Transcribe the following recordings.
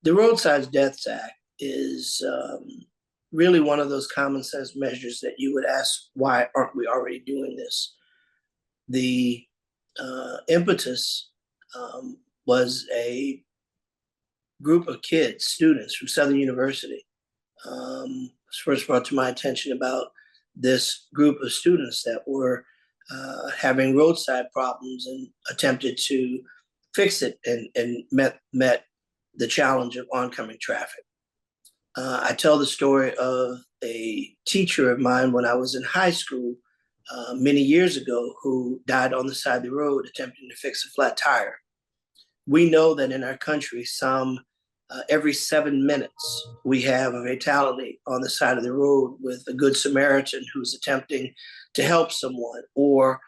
The Roadside Deaths Act is really one of those common sense measures that you would ask, why aren't we already doing this? The impetus was a group of kids, students from Southern University, was first brought to my attention about this group of students that were having roadside problems and attempted to fix it and met the challenge of oncoming traffic. I tell the story of a teacher of mine when I was in high school many years ago who died on the side of the road attempting to fix a flat tire. We know that in our country, every 7 minutes, we have a fatality on the side of the road with a good Samaritan who's attempting to help someone, or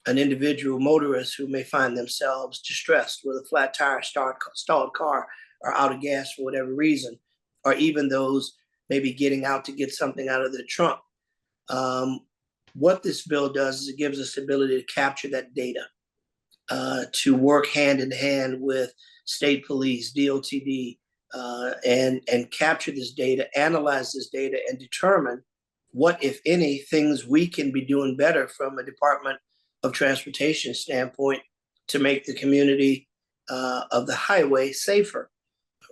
an individual motorist who may find themselves distressed with a flat tire, stalled car, or out of gas for whatever reason, or even those maybe getting out to get something out of their trunk. What this bill does is it gives us the ability to capture that data, to work hand in hand with state police, DOTD, and capture this data, analyze this data, and determine what, if any, things we can be doing better from a Department of Transportation standpoint to make the community of the highway safer,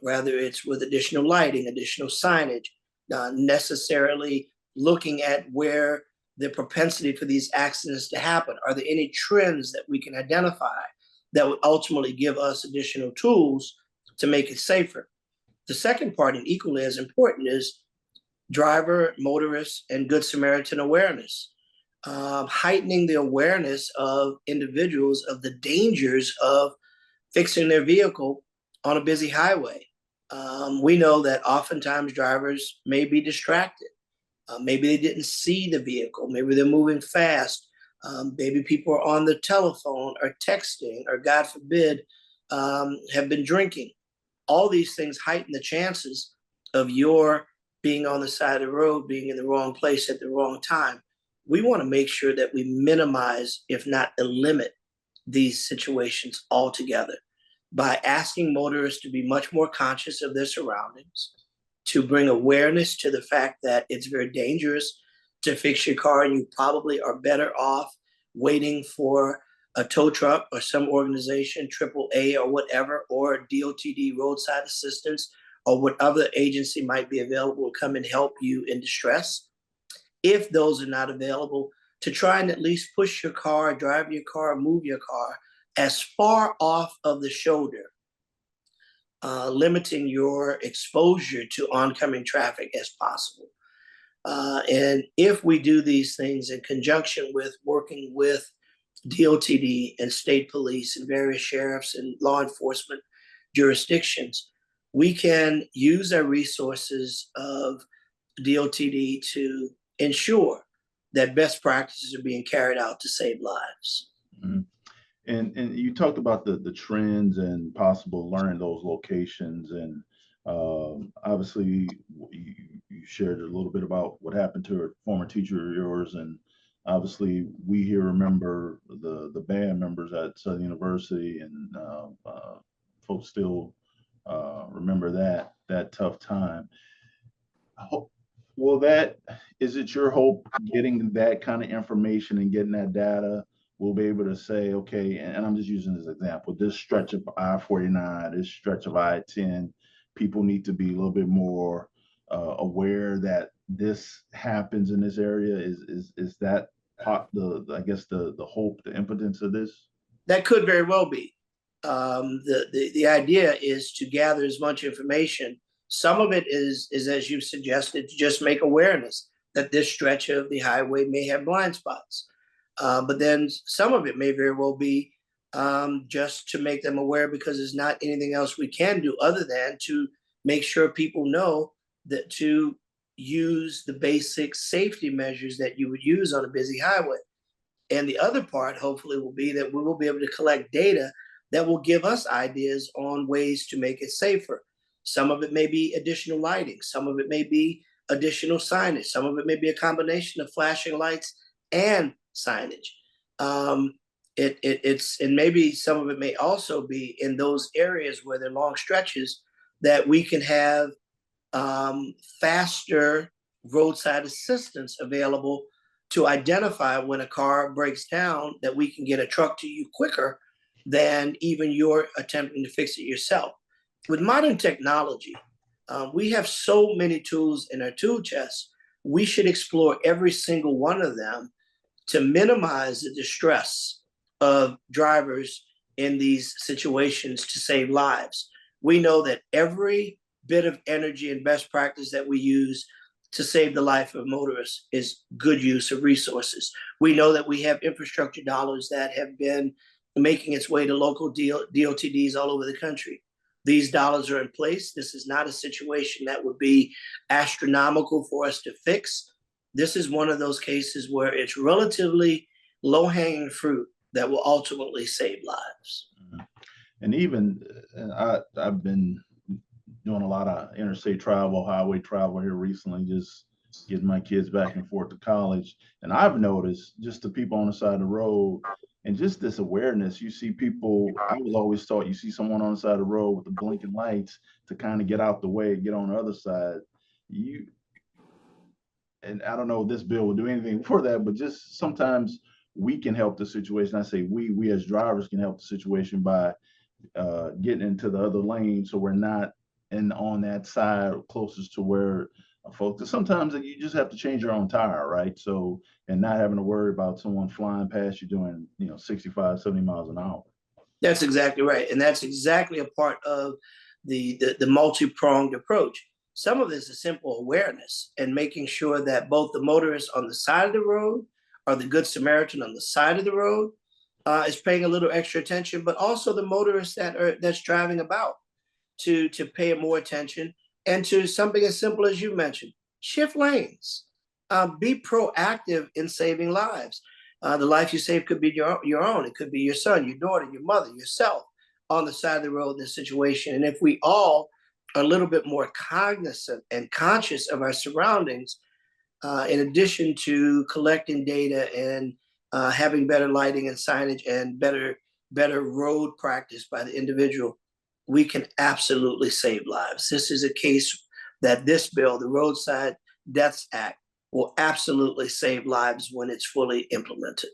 whether it's with additional lighting, additional signage, necessarily looking at where the propensity for these accidents to happen. Are there any trends that we can identify that would ultimately give us additional tools to make it safer? The second part, and equally as important, is driver, motorist, and Good Samaritan awareness. Heightening the awareness of individuals of the dangers of fixing their vehicle on a busy highway. We know that oftentimes drivers may be distracted. Maybe they didn't see the vehicle. Maybe they're moving fast. Maybe people are on the telephone or texting, or God forbid, have been drinking. All these things heighten the chances of your being on the side of the road, being in the wrong place at the wrong time. We want to make sure that we minimize, if not eliminate, these situations altogether by asking motorists to be much more conscious of their surroundings, to bring awareness to the fact that it's very dangerous to fix your car, and you probably are better off waiting for a tow truck or some organization, AAA or whatever, or DOTD roadside assistance, or what other agency might be available to come and help you in distress. If those are not available, to try and at least push your car, drive your car, move your car as far off of the shoulder, limiting your exposure to oncoming traffic as possible. And if we do these things in conjunction with working with DOTD and state police and various sheriffs and law enforcement jurisdictions, we can use our resources of DOTD to ensure that best practices are being carried out to save lives. Mm-hmm. And you talked about the trends and possible learning those locations, and obviously you shared a little bit about what happened to a former teacher of yours, and obviously we here remember the band members at Southern University, and folks still remember that tough time. Is it your hope getting that kind of information and getting that data, we'll be able to say, okay, and I'm just using this example, this stretch of I-49, this stretch of I-10, people need to be a little bit more aware that this happens in this area? Is that I guess the hope, the impotence of this? That could very well be. The idea is to gather as much information. Some of it is as you suggested, to just make awareness that this stretch of the highway may have blind spots. But then some of it may very well be just to make them aware, because there's not anything else we can do other than to make sure people know that to use the basic safety measures that you would use on a busy highway. And the other part, hopefully, will be that we will be able to collect data that will give us ideas on ways to make it safer. Some of it may be additional lighting. Some of it may be additional signage. Some of it may be a combination of flashing lights and signage. And maybe some of it may also be in those areas where there are long stretches, that we can have faster roadside assistance available to identify when a car breaks down, that we can get a truck to you quicker than even you're attempting to fix it yourself. With modern technology, we have so many tools in our tool chest. We should explore every single one of them to minimize the distress of drivers in these situations to save lives. We know that every bit of energy and best practice that we use to save the life of motorists is good use of resources. We know that we have infrastructure dollars that have been making its way to local DOTDs all over the country. These dollars are in place. This is not a situation that would be astronomical for us to fix. This is one of those cases where it's relatively low-hanging fruit that will ultimately save lives. And even I've been doing a lot of interstate travel, highway travel here recently, just getting my kids back and forth to college. And I've noticed just the people on the side of the road and just this awareness. You see people, I was always taught you see someone on the side of the road with the blinking lights to kind of get out the way, get on the other side. And I don't know if this bill will do anything for that, but just sometimes we can help the situation. I say we as drivers can help the situation by getting into the other lane, so we're not on that side closest to where folks. 'Cause sometimes you just have to change your own tire, right? So, and not having to worry about someone flying past you doing 65, 70 miles an hour. That's exactly right. And that's exactly a part of the multi-pronged approach. Some of this is simple awareness and making sure that both the motorists on the side of the road or the Good Samaritan on the side of the road is paying a little extra attention, but also the motorists that's driving about to pay more attention, and to something as simple as you mentioned, shift lanes. Be proactive in saving lives. The life you save could be your own. It could be your son, your daughter, your mother, yourself on the side of the road in this situation. And if we all are a little bit more cognizant and conscious of our surroundings, in addition to collecting data and having better lighting and signage and better road practice by the individual, we can absolutely save lives. This is a case that this bill, the Roadside Deaths Act, will absolutely save lives when it's fully implemented.